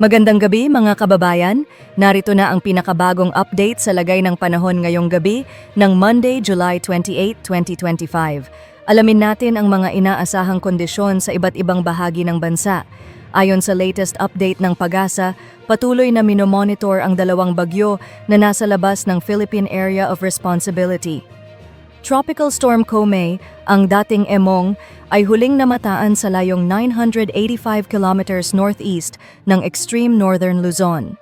Magandang gabi mga kababayan, narito na ang pinakabagong update sa lagay ng panahon ngayong gabi ng Monday, July 28, 2025. Alamin natin ang mga inaasahang kondisyon sa iba't ibang bahagi ng bansa. Ayon sa latest update ng PAGASA, patuloy na minomonitor ang dalawang bagyo na nasa labas ng Philippine Area of Responsibility. Tropical Storm Komay, ang dating Emong, ay huling namataan sa layong 985 kilometers northeast ng extreme northern Luzon.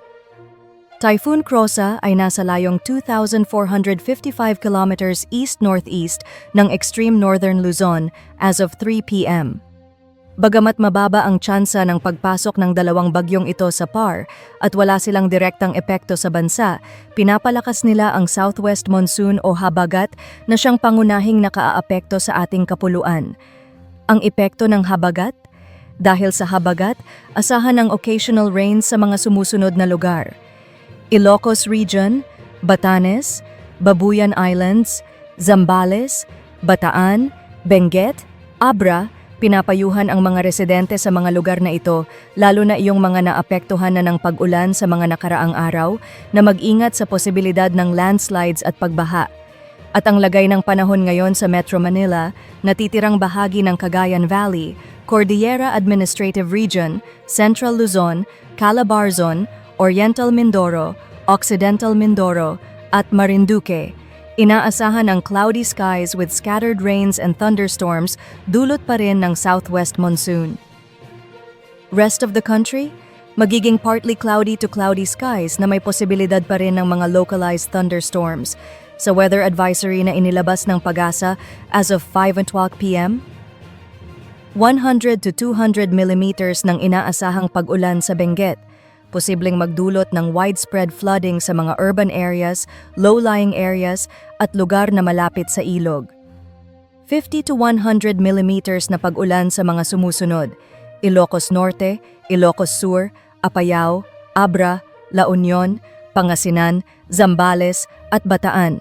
Typhoon Krosa ay nasa layong 2,455 kilometers east-northeast ng extreme northern Luzon as of 3 p.m. Bagamat mababa ang tsansa ng pagpasok ng dalawang bagyong ito sa PAR at wala silang direktang epekto sa bansa, pinapalakas nila ang southwest monsoon o habagat na siyang pangunahing nakaaapekto sa ating kapuluan. Ang epekto ng habagat? Dahil sa habagat, asahan ang occasional rains sa mga sumusunod na lugar. Ilocos Region, Batanes, Babuyan Islands, Zambales, Bataan, Benguet, Abra. Pinapayuhan ang mga residente sa mga lugar na ito, lalo na iyong mga naapektuhan na ng pag-ulan sa mga nakaraang araw, na mag-ingat sa posibilidad ng landslides at pagbaha. At ang lagay ng panahon ngayon sa Metro Manila, natitirang bahagi ng Cagayan Valley, Cordillera Administrative Region, Central Luzon, Calabarzon, Oriental Mindoro, Occidental Mindoro, at Marinduque. Inaasahan ang cloudy skies with scattered rains and thunderstorms dulot pa rin ng southwest monsoon. Rest of the country? Magiging partly cloudy to cloudy skies na may posibilidad pa rin ng mga localized thunderstorms. Sa weather advisory na inilabas ng PAGASA as of 5:12 p.m., 100 to 200 millimeters ng inaasahang pag-ulan sa Benguet. Posibleng magdulot ng widespread flooding sa mga urban areas, low-lying areas, at lugar na malapit sa ilog. 50 to 100 millimeters na pag-ulan sa mga sumusunod: Ilocos Norte, Ilocos Sur, Apayao, Abra, La Union, Pangasinan, Zambales, at Bataan.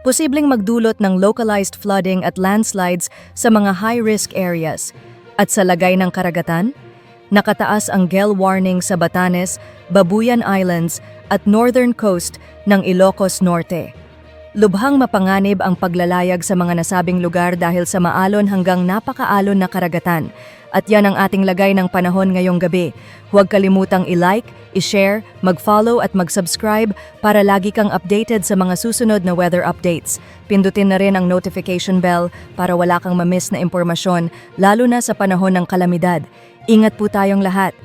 Posibleng magdulot ng localized flooding at landslides sa mga high-risk areas. At sa lagay ng karagatan, nakataas ang gale warning sa Batanes, Babuyan Islands at northern coast ng Ilocos Norte. Lubhang mapanganib ang paglalayag sa mga nasabing lugar dahil sa maalon hanggang napakaalon na karagatan. At yan ang ating lagay ng panahon ngayong gabi. Huwag kalimutang i-like, i-share, mag-follow at mag-subscribe para lagi kang updated sa mga susunod na weather updates. Pindutin na rin ang notification bell para wala kang ma-miss na impormasyon, lalo na sa panahon ng kalamidad. Ingat po tayong lahat.